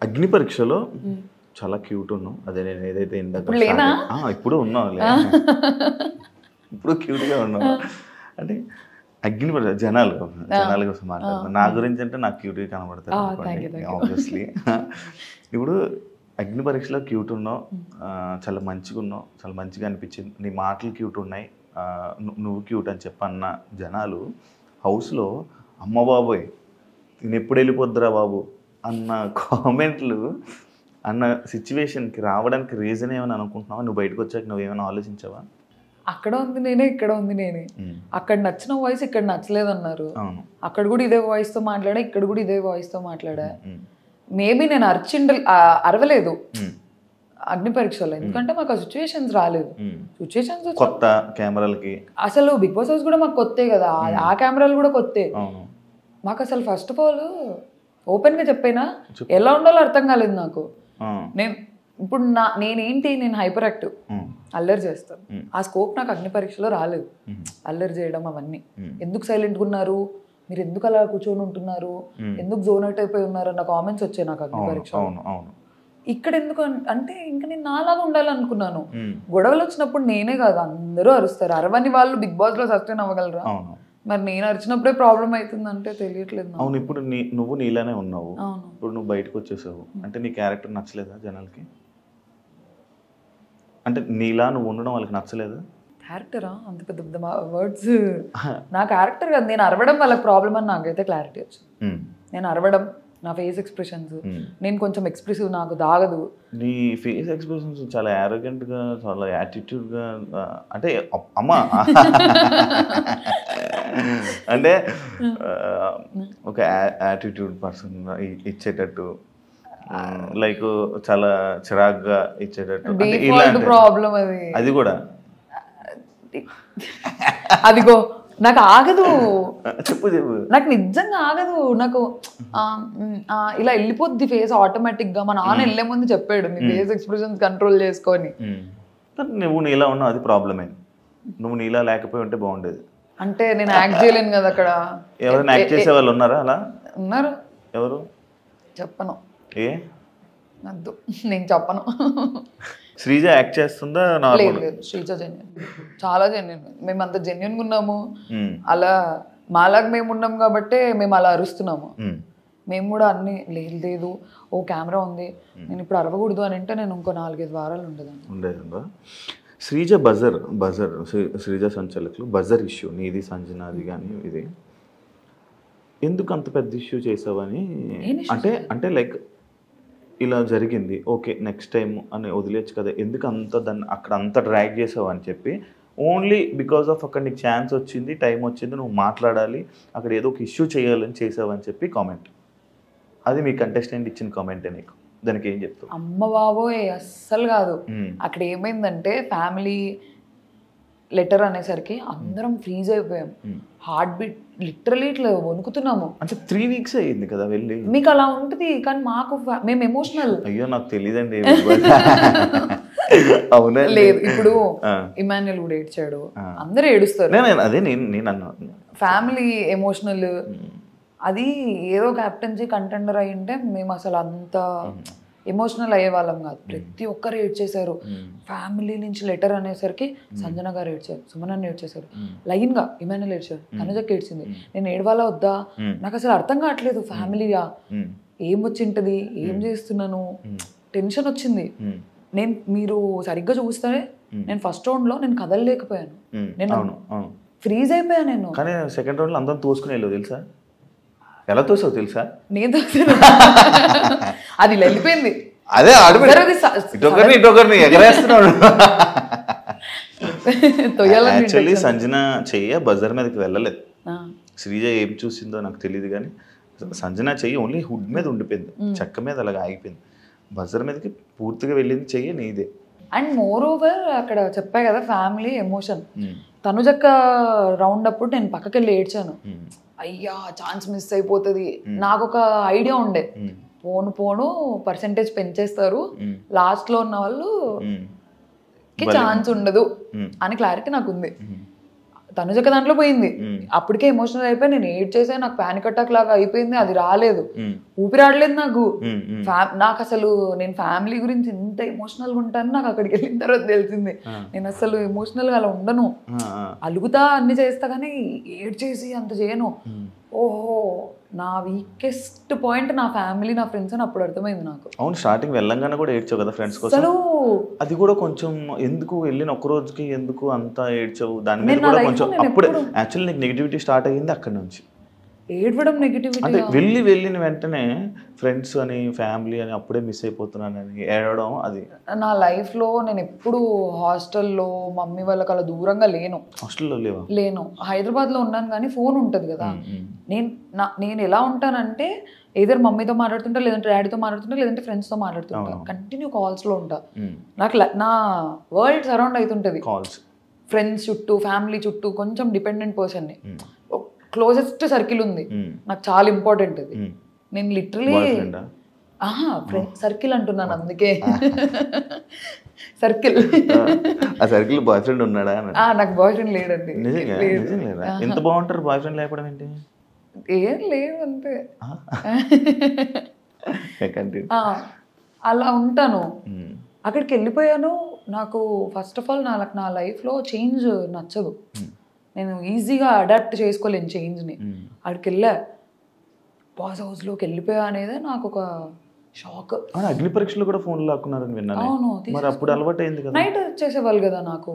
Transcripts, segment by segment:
అగ్ని పరీక్షలో చాలా క్యూట్ ఉన్నావు. అదే నేను ఏదైతే ఇప్పుడు ఉన్నావు, ఇప్పుడు క్యూట్గా ఉన్నావు. అంటే అగ్ని పరీక్ష జనాల కోసం మాట్లాడుతున్నాను. నా గురించి అంటే నాకు క్యూట్గా కనబడతారు ఆబ్వియస్లీ. ఇప్పుడు అగ్ని పరీక్షలో క్యూట్ ఉన్నావు, చాలా మంచిగా ఉన్నావు, చాలా మంచిగా అనిపించింది, నీ మాటలు క్యూట్ ఉన్నాయి, నువ్వు క్యూట్ అని చెప్పన్న జనాలు హౌస్లో అమ్మ బాబోయ్ నేను ఎప్పుడు వెళ్ళిపోద్దురా బాబు అన్న కామెంట్లు అన్న సిచ్యువేషన్కి రావడానికి రీజన్ ఏమని అనుకుంటున్నావా? నువ్వు బయటకు వచ్చాక నువ్వేమైనా ఆలోచించావా? అక్కడ ఉంది నేనే, ఇక్కడ ఉంది నేనే. అక్కడ నచ్చిన వాయిస్ ఇక్కడ నచ్చలేదు అన్నారు. అక్కడ కూడా ఇదే వాయిస్తో మాట్లాడా, ఇక్కడ కూడా ఇదే వాయిస్తో మాట్లాడా. మేబీ నేను అరవలేదు అగ్ని పరీక్షలో, ఎందుకంటే మాకు ఆ సిచ్యువేషన్స్ రాలేదు. సిచ్యువేషన్స్ కొత్త కెమెరాలకి అసలు బిగ్ బాస్ హౌస్ కూడా మాకు కొత్తే కదా, ఆ కెమెరాలు కూడా కొత్తే మాకు. అసలు ఫస్ట్ ఆఫ్ ఆల్ ఓపెన్గా చెప్పైనా ఎలా ఉండాలో అర్థం కాలేదు నాకు. నేను ఇప్పుడు నేను హైపర్ యాక్టివ్, అల్లరి చేస్తాను. ఆ స్కోప్ నాకు అగ్ని పరీక్షలో రాలేదు, అల్లరి చేయడం అవన్నీ. ఎందుకు సైలెంట్గా ఉన్నారు మీరు, ఎందుకు అలా కూర్చొని ఉంటున్నారు, ఎందుకు జోన్ అవుట్ అయిపోయి ఉన్నారు అన్న కామెంట్స్ వచ్చాయి నాకు అగ్ని పరీక్ష. ఇక్కడ ఎందుకు అంటే ఇంకా నేను నాలాగా ఉండాలనుకున్నాను. గొడవలు వచ్చినప్పుడు నేనే కాదు అందరూ అరుస్తారు, అరవని వాళ్ళు బిగ్ బాస్ లో సస్టైన్ అవ్వగలరా? మరి నేను అరిచినప్పుడే ప్రాబ్లం అవుతుందంటే తెలియట్లేదు. అవును, ఇప్పుడు నువ్వు నీలానే ఉన్నావు, ఇప్పుడు నువ్వు బయటకు వచ్చేసావు అంటే నీ క్యారెక్టర్ నచ్చలేదా జనాలకి? అంటే నీలా నువ్వు ఉండడం వాళ్ళకి నచ్చలేదా? క్యారెక్టరా అంత పెద్ద పెద్ద వర్డ్స్, నా క్యారెక్టర్ కాదు, నేను అరవడం వాళ్ళకి ప్రాబ్లం అని నాకైతే క్లారిటీ వచ్చింది. నేను అరవడం, నా ఫేస్ ఎక్స్ప్రెషన్స్, నేను కొంచెం ఎక్స్ప్రెసివ్, నాకు దాగదు. నీ ఫేస్ ఎక్స్ప్రెషన్స్ చాలా యారోగెంట్ గా, చాలా యాటిట్యూడ్ గా, అంటే అమ్మా అంటే ఒక యాటిట్యూడ్ పర్సన్ ఇచ్చేటట్టు, లైక్ చాలా చిరాగ్గా ఇచ్చేటట్టు, ప్రాబ్లం అది కూడా అదిగో నాకు ఆగదు. చెప్పు నాకు నిజంగా ఆగదు. నాకు ఇలా వెళ్ళిపోద్ది ఫేస్ ఆటోమేటిక్ గా. మా నాన్న వెళ్ళే ముందు చెప్పాడు నీ ఫేస్ ఎక్స్ప్రెషన్స్ కంట్రోల్ చేసుకొని. నువ్వు నీలా ఉన్నావు, అది ప్రాబ్లమే. నువ్వు నీలా లేకపోయి ఉంటే బాగుండేది. అంటే నేను యాక్ట్ చేయలేను కదా అక్కడ. ఎవరైనా యాక్ట్ చేసే వాళ్ళు ఉన్నారా అలా? ఉన్నారు. ఎవరు? చెప్పను. ఏ వద్దు, నేను చెప్పను. శ్రీజ యాక్ట్ చేస్తుందా? లేదు, శ్రీజ జెన్యున్, చాలా జెన్యున్. మేము అంత జెన్యున్గా ఉన్నాము, అలా మాలాగా మేము ఉన్నాం కాబట్టి మేము అలా అరుస్తున్నాము. మేము కూడా అన్ని లేదు ఓ కెమెరా ఉంది నేను ఇప్పుడు అరవకూడదు అని అంటే నేను ఇంకో 4-5 వారాలు ఉండేదా. శ్రీజ బజర్ శ్రీజ సంచలకులు బజర్ ఇష్యూ నీది సంజనాది కానీ ఇది ఎందుకు అంత పెద్ద ఇష్యూ చేసావని? అంటే లైక్ ఇలా జరిగింది, ఓకే నెక్స్ట్ టైం అని వదిలేచ్చు కదా, ఎందుకు దాన్ని అక్కడ అంత డ్రాగ్ చేసావు అని చెప్పి, ఓన్లీ బికాస్ ఆఫ్ అక్కడ నీకు ఛాన్స్ వచ్చింది, టైం వచ్చింది, నువ్వు మాట్లాడాలి, అక్కడ ఏదో ఒక ఇష్యూ చేయాలని చేసావని చెప్పి కామెంట్. అది మీ కంటెస్టెంట్ ఇచ్చిన కామెంటే, నీకు దానికి ఏం చెప్తావు? అమ్మ బాబోయ్ అస్సలు కాదు. అక్కడ ఏమైందంటే ఫ్యామిలీ లెటర్ అనేసరికి అందరం ఫ్రీజ్ అయిపోయాం. హార్ట్ బీట్ లిటరలీ ఇట్లా వణుకుతున్నాము. అంటే 3 weeks అయ్యింది కదా వెళ్ళి. మీకు అలా ఉంటుంది కానీ మాకు మేము ఎమోషనల్. అయ్యో నాకు తెలియదండి. అవునా? లేదు, ఇప్పుడు ఇమాన్యుల్ కూడా ఏడ్చాడు, అందరూ ఏడుస్తారు. అదే నేను అన్నా ఫ్యామిలీ ఎమోషనల్. అది ఏదో క్యాప్టెన్సీ కంటెండర్ అయి ఉంటే మేము అసలు అంత ఎమోషనల్ అయ్యే వాళ్ళం కాదు. ప్రతి ఒక్కరు ఏడ్చేశారు. ఫ్యామిలీ నుంచి లెటర్ అనేసరికి సంజన గారు ఏడ్చారు, సుమన్ ఏడ్చేశారు, లైన్ గా ఇమాన్యుల్ ఏడ్చారు, తనుజకి ఏడ్చింది. నేను ఏడవాలా వద్దా నాకు అసలు అర్థం కావట్లేదు. ఫ్యామిలీగా ఏం వచ్చింటది, ఏం చేస్తున్నాను, టెన్షన్ వచ్చింది. మీరు సరిగ్గా చూస్తే నేను ఫస్ట్ రౌండ్ లో నేను కదలలేకపోయాను, నేను ఫ్రీజ్ అయిపోయాను. నేను కానీ సెకండ్ రౌండ్ లో అందరం తోసుకుని వెళ్ళదు తెలుసా? ఎలా తోసావు తెలుసా? నేను అది వెళ్ళిపోయింది. అదే ఇటొకరిని ఎగరేస్తున్నాడు. యాక్చువల్లీ సంజన చెయ్య బజర్ మీదకి వెళ్ళలేదు. శ్రీజ ఏం చూసిందో నాకు తెలియదు కానీ సంజన చెయ్యి ఓన్లీ హుడ్ మీద ఉండిపోయింది, చెక్క మీద అలాగ ఆగిపోయింది. బజర్ మీదకి పూర్తిగా వెళ్ళింది చెయ్యి నీదే. అండ్ మోర్ ఓవర్ అక్కడ చెప్పా కదా ఫ్యామిలీ ఎమోషన్. తనుజక్క రౌండ్ అప్పుడు నేను పక్కకి వెళ్ళి ఏడ్చాను. అయ్యా ఛాన్స్ మిస్ అయిపోతుంది. నాకు ఒక ఐడియా ఉండే, పోను పర్సెంటేజ్ పెంచేస్తారు, లాస్ట్ లో ఉన్న వాళ్ళు ఛాన్స్ ఉండదు అని క్లారిటీ నాకు ఉంది. తనుజక దాంట్లో పోయింది. అప్పటికే ఎమోషనల్ అయిపోయి నేను ఏడ్ చేసా, నాకు పానిక్ అటాక్ లాగా అయిపోయింది, అది రాలేదు, ఊపిరాడలేదు నాకు. నాకు అసలు నేను ఫ్యామిలీ గురించి ఎంత ఎమోషనల్గా ఉంటాను నాకు అక్కడికి వెళ్ళిన తర్వాత తెలిసింది. నేను అసలు ఎమోషనల్గా అలా ఉండను, అలుగుతా అన్ని చేస్తా కానీ ఏడ్ చేసి అంత చేయను. ఓహో నా వీకెస్ట్ పాయింట్ నా ఫ్యామిలీ నా ఫ్రెండ్స్ అని అప్పుడు అర్థమైంది నాకు. అవును, స్టార్టింగ్ వెళ్ళంగానే కూడా ఏడ్చావు కదా ఫ్రెండ్స్ కోసం. అసలు అది కూడా కొంచెం ఎందుకు వెళ్ళిన ఒక్క రోజుకి ఎందుకు అంతా ఏడ్చావు దాని మీద కూడా కొంచెం. అప్పుడే యాక్చువల్లీ నీకు నెగిటివిటీ స్టార్ట్ అయ్యింది అక్కడ నుంచి. ఏడవడం నెగిటివిటీ అంటే వెళ్ళిన వెంటనే ఫ్రెండ్స్ అని ఫ్యామిలీ అని అప్పుడే మిస్ అయిపోతున్నానని ఏడవడం. అది నా లైఫ్లో నేను ఎప్పుడు హాస్టల్లో మమ్మీ వాళ్ళకి అలా దూరంగా లేను. హాస్టల్లో లేను, హైదరాబాద్లో ఉన్నాను కానీ ఫోన్ ఉంటుంది కదా. నేను ఎలా ఉంటానంటే ఏదైనా మమ్మీతో మాట్లాడుతుంటా, లేదంటే డాడీతో మాట్లాడుతుంటా, లేదంటే ఫ్రెండ్స్తో మాట్లాడుతుంటా, కంటిన్యూ కాల్స్లో ఉంటా. నాకు నా వరల్డ్ సరౌండ్ అవుతుంటుంది, కాల్స్, ఫ్రెండ్స్ చుట్టూ, ఫ్యామిలీ చుట్టూ. కొంచెం డిపెండెంట్ పర్సన్ని, క్లోజెస్ట్ సర్కిల్ ఉంది నాకు, చాలా ఇంపార్టెంట్ అది. నేను లిటరలీ ఫ్రెండ్ సర్కిల్ అంటున్నాను అందుకే. సర్కిల్, ఆ సర్కిల్ బాయ్ ఫ్రెండ్ ఉన్నాడా? నాకు బాయ్ ఫ్రెండ్ లేడండి. ఎంత బాగుంటారు బాయ్ ఫ్రెండ్ లేకపోవడం ఏంటి? ఏం లేవు అంతే, అలా ఉంటాను. అక్కడికి వెళ్ళిపోయాను. నాకు ఫస్ట్ ఆఫ్ ఆల్ నా లైఫ్లో చేంజ్ నచ్చదు, నేను ఈజీగా అడాప్ట్ చేసుకోలేను చేంజ్ని. అక్కడికి వెళ్ళా, బాస్ హౌస్లోకి వెళ్ళిపోయా అనేది నాకు ఒక షాక్. అగ్ని పరీక్షలు కూడా ఫోన్ లాక్కున్నారని విన్నాను. అవును, మరి అప్పుడు అలవాటు అయింది కదా. నైట్ చేసేవాళ్ళు కదా నాకు,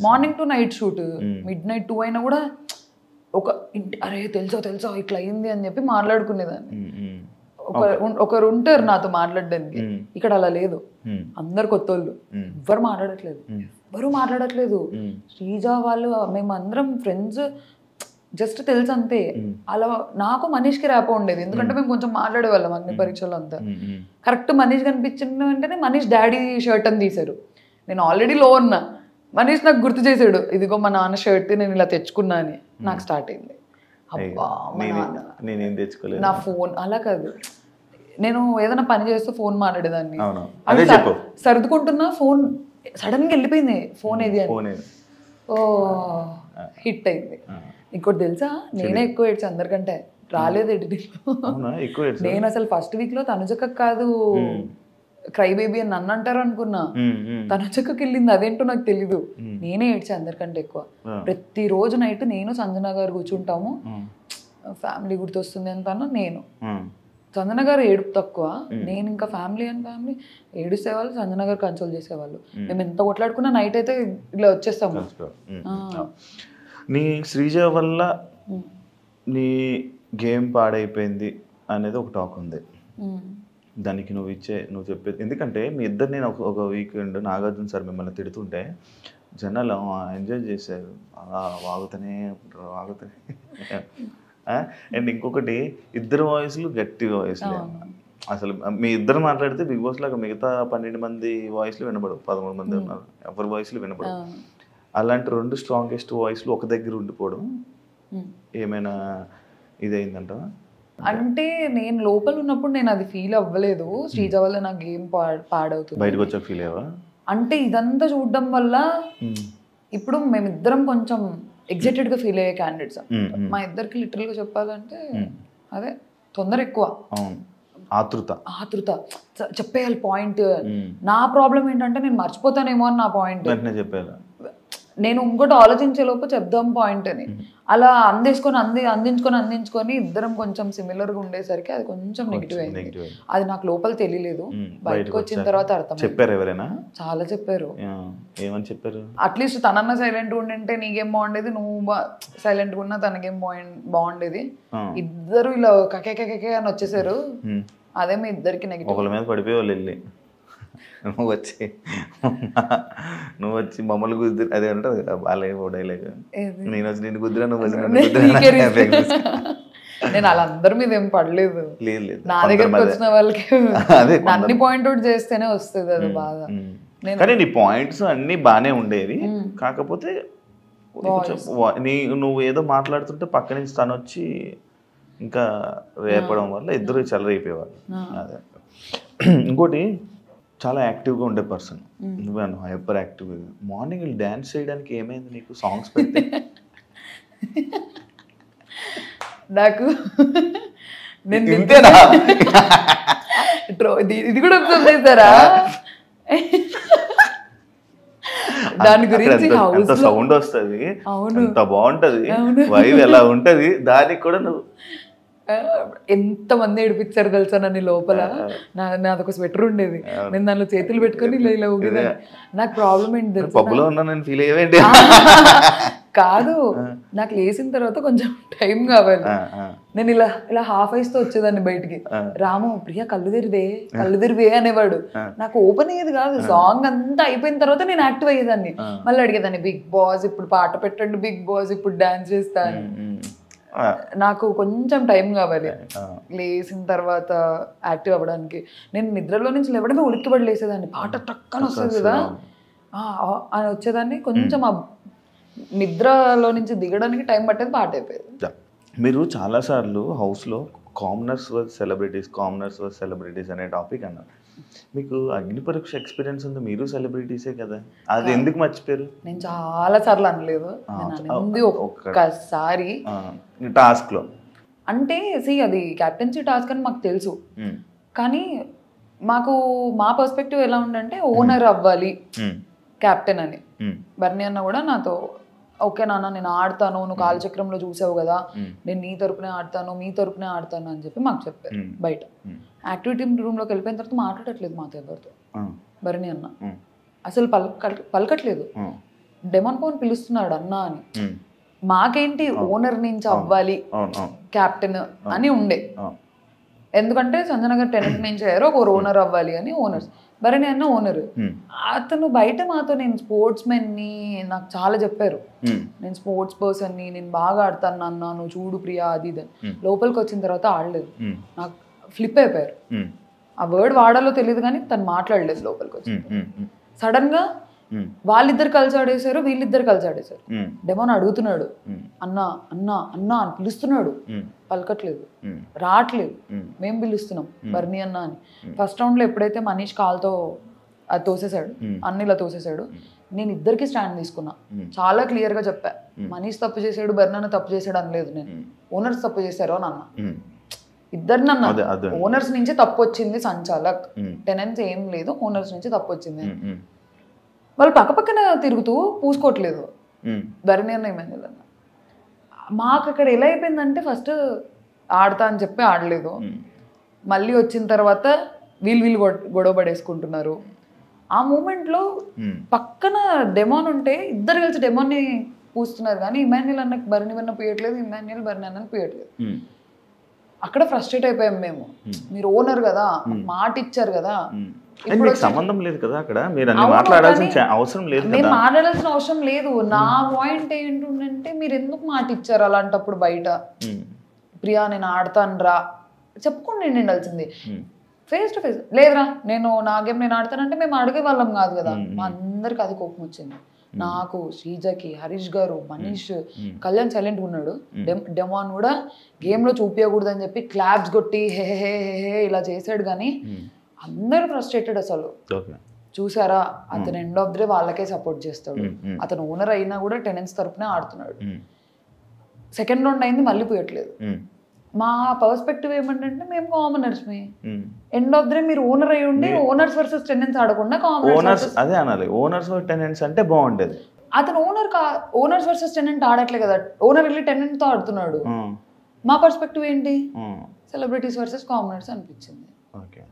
morning to night shoot, mid night 2 అయినా కూడా ఒక అరే తెలుసా ఇట్లా అయింది అని చెప్పి మాట్లాడుకునేదాన్ని. ఒకరు ఉంటారు నాతో మాట్లాడడానికి. ఇక్కడ అలా లేదు, అందరు కొత్త వాళ్ళు, ఎవరు మాట్లాడట్లేదు. శ్రీజ వాళ్ళు మేమందరం ఫ్రెండ్స్, జస్ట్ తెలుసు అంతే. అలా నాకు మనీష్కి ర్యాపో ఉండేది, ఎందుకంటే మేము కొంచెం మాట్లాడేవాళ్ళం అగ్ని పరీక్షలు అంతా. కరెక్ట్ మనీష్ కనిపించిన వెంటనే మనీష్ డాడీ షర్ట్ అని తీశారు. నేను ఆల్రెడీ లో ఉన్నా, మనీష్ నాకు గుర్తు చేశాడు, ఇదిగో మా నాన్న షర్ట్ నేను ఇలా తెచ్చుకున్నా అని. నాకు స్టార్ట్ అయింది, అబ్బా నేనేం తెచ్చుకోలేదు. నా ఫోన్ అలా కాదు, నేను ఏదైనా పని చేస్తూ ఫోన్ మాట్లాడేదాన్ని, సర్దుకుంటున్నా ఫోన్ సడన్గా వెళ్ళిపోయింది, ఫోన్ ఏది అని. ఓ హిట్ అయింది. ఇంకోటి తెలుసా, నేనే ఎక్కువ ఏడ్చా అందరికంటే. రాలేదు ఎడిటింగ్లో. నేను అసలు ఫస్ట్ వీక్లో తనుజక్క కాదు క్రై బేబీ అని నన్ను అంటారు అనుకున్నా, తనుజక్కకి వెళ్ళింది, అదేంటో నాకు తెలీదు. నేనే ఏడ్చా అందరికంటే ఎక్కువ. ప్రతిరోజు నైట్ నేను సంజన గారు కూర్చుంటాము, ఫ్యామిలీ గుర్తొస్తుంది అంటాను. నేను సంజన గారు ఏడుపు తక్కువ, నేను ఇంకా ఫ్యామిలీ ఏడుసేవాళ్ళు, సంజన గారు కన్సోల్ చేసేవాళ్ళు. మేము ఎంత కొట్లాడుకున్నా నైట్ అయితే ఇలా వచ్చేస్తాము. నీ శ్రీజ వల్ల నీ గేమ్ పాడైపోయింది అనేది ఒక టాక్ ఉంది. దానికి నువ్వు చెప్పేది ఎందుకంటే మీ ఇద్దరు, నేను ఒక వీకెండ్ నాగార్జున సార్ మిమ్మల్ని తిడుతుంటే జనాలు ఎంజాయ్ చేశారు, అలా వాగుతూనే అండ్ ఇంకొకటి ఇద్దరు వాయిస్లు గట్టి వాయిస్లే. అసలు మీ ఇద్దరు మాట్లాడితే బిగ్ బాస్ లాగా మిగతా 12 మంది వాయిస్లు వినపడవు, 13 మంది ఉన్నారు, ఎవరి వాయిస్లు వినపడవు. అలాంటి 2 స్ట్రాంగెస్ట్ వాయిస్లు ఒక దగ్గర ఉండిపోవడం ఏమైనా ఇదైందంట? అంటే నేను లోపల ఉన్నప్పుడు నేను అది ఫీల్ అవ్వలేదు, శ్రీజ వల్ల నా గేమ్ పాడవుతుంది. బయటకు వచ్చాక ఫీల్ అయ్యావా? అంటే ఇదంతా చూడడం వల్ల ఇప్పుడు మేమిద్దరం కొంచెం ఎగ్జైటెడ్గా ఫీల్ అయ్యే క్యాండిడేట్స్. మా ఇద్దరికి లిటరల్గా చెప్పాలంటే అదే తొందర ఎక్కువ, ఆతృత చెప్పేయాలి పాయింట్. నా ప్రాబ్లం ఏంటంటే నేను మర్చిపోతానేమో అని నా పాయింట్ చెప్పాలి. నేను ఇంకోటి ఆలోచించే లోపు చెప్దాం పాయింట్ అని, అలా అందించుకొని ఇద్దరం కొంచెం సిమిలర్గా ఉండేసరికి అది కొంచెం నెగిటివ్ అయింది. అది నాకు లోపల తెలియలేదు, బయటకు వచ్చిన తర్వాత అర్థం. చెప్పారు ఎవరైనా? చాలా చెప్పారు. ఏమని చెప్పారు? అట్లీస్ట్ తనన్న సైలెంట్గా ఉండింటే నీకేం బాగుండేది, నువ్వు సైలెంట్గా ఉన్నా తనకేం బాగుండేది. ఇద్దరు ఇలా కకే అని వచ్చేసారు, అదే మీ ఇద్దరికి నెగిటివ్. ఒకళ్ళ మీద పడిపోయేవాళ్ళు వెళ్ళి, నువ్వు వచ్చి మమ్మల్ని గుద్దు, అదే అంటారు బాగా డైలాగ్, నేను వచ్చి నేను కుదిరా, నువ్వు వచ్చి నేను వాళ్ళందరి మీద ఏం పడలేదు, నా దగ్గరకు వచ్చిన వాళ్ళకి అన్ని పాయింట్ అవుట్ చేస్తేనే వస్తుంది అది బాగా. కానీ నీ పాయింట్స్ అన్ని బాగానే ఉండేవి, కాకపోతే నువ్వు ఏదో మాట్లాడుతుంటే పక్క నుంచి తను వచ్చి ఇంకా రేపడం వల్ల ఇద్దరు చెలరైపోయేవాళ్ళు. అదే ఇంకోటి, చాలా యాక్టివ్గా ఉండే పర్సన్ నువ్వే, హైపర్ యాక్టివ్. మార్నింగ్ డ్యాన్స్ చేయడానికి ఏమైంది నీకు? సాంగ్స్ పెడితే నాకు నేను ఇంతేనా? ఇది కూడా అబ్జర్వ్ చేస్తారా? దాని గురించి ఎంత సౌండ్ వస్తుంది, అవును ఎంత బాగుంటది, వైవ్ ఎలా ఉంటది, దానికి కూడా నువ్వు ఎంత మంది ఏడిపించారు తెలుసా నన్ను లోపల. నాదొక స్వెటర్ ఉండేది, నేను దానిలో చేతులు పెట్టుకొని ఇలా ఇలా ఊగేదాన్ని. నాకు ప్రాబ్లం ఏంటి తెలుసా, పబ్బులో ఉన్నాను ఫీల్ అయ్యేవేంటి? కాదు, నాకు లేచిన తర్వాత కొంచెం టైం కావాలి. నేను ఇలా ఇలా హాఫ్ ఐస్ తో వచ్చేదాన్ని బయటికి. రాము ప్రియా కళ్ళు తెరివే అనేవాడు. నాకు ఓపెన్ అయ్యేది కాదు. సాంగ్ అంతా అయిపోయిన తర్వాత నేను యాక్టివ్ అయ్యేదాన్ని. మళ్ళీ అడిగేదాన్ని, బిగ్ బాస్ ఇప్పుడు పాట పెట్టండి, బిగ్ బాస్ ఇప్పుడు డాన్స్ చేస్తాను. నాకు కొంచెం టైం కావాలి లేచిన తర్వాత యాక్టివ్ అవ్వడానికి. నేను నిద్రలో నుంచి లేవడమే ఉలిక్కిపడి లేసేదాన్ని. పాట టక్కన వస్తుంది కదా అని వచ్చేదాన్ని. కొంచెం నిద్రలో నుంచి దిగడానికి టైం పట్టేది, పాట అయిపోయేది. మీరు చాలాసార్లు హౌస్లో కామనర్స్ వర్సెస్ సెలబ్రిటీస్ అనే టాపిక్ అన్నారు. మీకు అగ్ని పరీక్ష ఎక్స్పీరియన్స్ ఉంది, మీరు సెలబ్రిటీసే కదా, అది ఎందుకు మర్చిపోయారు? నేను చాలా సార్లు అనలేదు, ఒక్కసారి టాస్క్ లో. అంటే అది క్యాప్టెన్సీ టాస్క్ అని మాకు తెలుసు, కానీ మాకు మా పర్స్పెక్టివ్ ఎలా ఉందంటే ఓనర్ అవ్వాలి క్యాప్టెన్ అని. బర్నీ అన్న కూడా నాతో ఓకే నాన్న నేను ఆడతాను, నువ్వు కాలచక్రంలో చూసావు కదా, నేను నీ తరపునే ఆడతాను, మీ తరపునే ఆడతాను అని చెప్పి మాకు చెప్పారు. బయట యాక్టివిటీ రూమ్ లోకి వెళ్ళిపోయిన తర్వాత మాట్లాడట్లేదు మాతో ఎవరితో బర్నీ అన్న, అసలు పలకట్లేదు. డెమన్ పవన్ పిలుస్తున్నాడు అన్న అని. మాకేంటి ఓనర్ నుంచి అవ్వాలి క్యాప్టెన్ అని ఉండే, ఎందుకంటే సంజన గారు టెనెంట్ నుంచి అయ్యారు, ఒక ఓనర్ అవ్వాలి అని. ఓనర్స్ భరణి అన్న ఓనర్. అతను బయట మాతో నేను స్పోర్ట్స్ మెన్ ని నాకు చాలా చెప్పారు, నేను స్పోర్ట్స్ పర్సన్ ని, నేను బాగా ఆడతాను నాన్న, నువ్వు చూడు ప్రియా అది ఇది. లోపలికి వచ్చిన తర్వాత ఆడలేదు, నాకు ఫ్లిప్ అయిపోయారు. ఆ వర్డ్ వాడాలో తెలియదు కానీ తను మాట్లాడలేదు లోపలికి వచ్చి. సడన్ గా వాళ్ళిద్దరు కలిసి ఆడేశారు, వీళ్ళిద్దరు కలిసి ఆడేశారు. డెమోన్ అడుగుతున్నాడు అన్నా అన్నా అన్నా అని పిలుస్తున్నాడు, పలకట్లేదు, రావట్లేదు. మేము పిలుస్తున్నాం బర్నీ అన్న అని. ఫస్ట్ రౌండ్ లో ఎప్పుడైతే మనీష్ కాల్తో అది తోసేశాడు, అన్నిలా తోసేశాడు, నేను ఇద్దరికి స్టాండ్ తీసుకున్నా. చాలా క్లియర్ గా చెప్పా, మనీష్ తప్పు చేశాడు, బర్నీ అన్న తప్పు చేశాడు అనలేదు నేను. ఓనర్స్ తప్పు చేశారు అని అన్నా. ఇద్దరిని అన్నా, ఓనర్స్ నుంచి తప్పు వచ్చింది, సంచాలక్ టెనెన్స్ ఏం లేదు, ఓనర్స్ నుంచి తప్పు వచ్చింది. వాళ్ళు పక్కపక్కన తిరుగుతూ పూసుకోవట్లేదు ధరణి అన్న ఇమాన్యుల్ అన్న. మాకు అక్కడ ఎలా అయిపోయిందంటే ఫస్ట్ ఆడతా అని చెప్పి ఆడలేదు, మళ్ళీ వచ్చిన తర్వాత వీళ్ళు గొడవ పడేసుకుంటున్నారు. ఆ మూమెంట్లో పక్కన డెమోన్ ఉంటే ఇద్దరు కలిసి డెమోన్ని పూస్తున్నారు, కానీ ఇమాన్యుల్ అన్నకి బర్నీ అన్న పూయట్లేదు, ఇమాన్యుల్ బర్నీ అన్నకి పూయట్లేదు. అక్కడ ఫ్రస్ట్రేట్ అయిపోయాం మేము. మీరు ఓనర్ కదా, మాట ఇచ్చారు కదా, సంబంధం లేదు కదా అక్కడ, మీరు అన్ని మాట్లాడాల్సిన అవసరం లేదు. మేము మాట్లాడాల్సిన అవసరం లేదు. నా పాయింట్ ఏంటంటే మీరు ఎందుకు మాట ఇచ్చారు అలాంటప్పుడు బయట? ప్రియా నేను ఆడతాను రా చెప్పుకోండి ఉండాల్సింది. ఫేస్ టు ఫేస్ లేదురా నేను నా గేమ్ నేను ఆడతానంటే మేము అడిగే వాళ్ళం కాదు కదా. మా అందరికి అది కోపం వచ్చింది. నాకు, శ్రీజకి, హరీష్ గారు, మనీష్, కళ్యాణ్ సైలెంట్ ఉన్నాడు. డెమాన్ కూడా గేమ్ లో చూపించకూడదు అని చెప్పి క్లాప్స్ కొట్టి హే హే హే ఇలా చేశాడు. కానీ అందరూ ఫ్రస్ట్రేటెడ్. అసలు చూసారా, అతను ఎండ్ ఆఫ్ ది డే వాళ్ళకే సపోర్ట్ చేస్తాడు. అతను ఓనర్ అయినా కూడా టెనెన్స్ తరపునే ఆడుతున్నాడు. సెకండ్ రౌండ్ అయింది, మళ్ళీ పోయట్లేదు. మా పర్స్పెక్టివ్ ఏమంటే మేము commoners me end of the day మీరు ఓనర్ అయి ఉండి ఓనర్స్ వర్సెస్ టెనెన్స్ ఆడకుండా కామనర్స్ అదే అనాలి. ఓనర్స్ టెనెన్స్ అంటే బాగుండేది. అతను ఓనర్స్ వర్సెస్ టెనెంట్ ఆడట్లే కదా, ఓనర్ వెళ్ళి టెనెంట్ తో ఆడుతున్నాడు. మా పర్స్పెక్టివ్ ఏంటి, సెలబ్రిటీస్ వర్సెస్ కామనర్స్ అనిపించింది.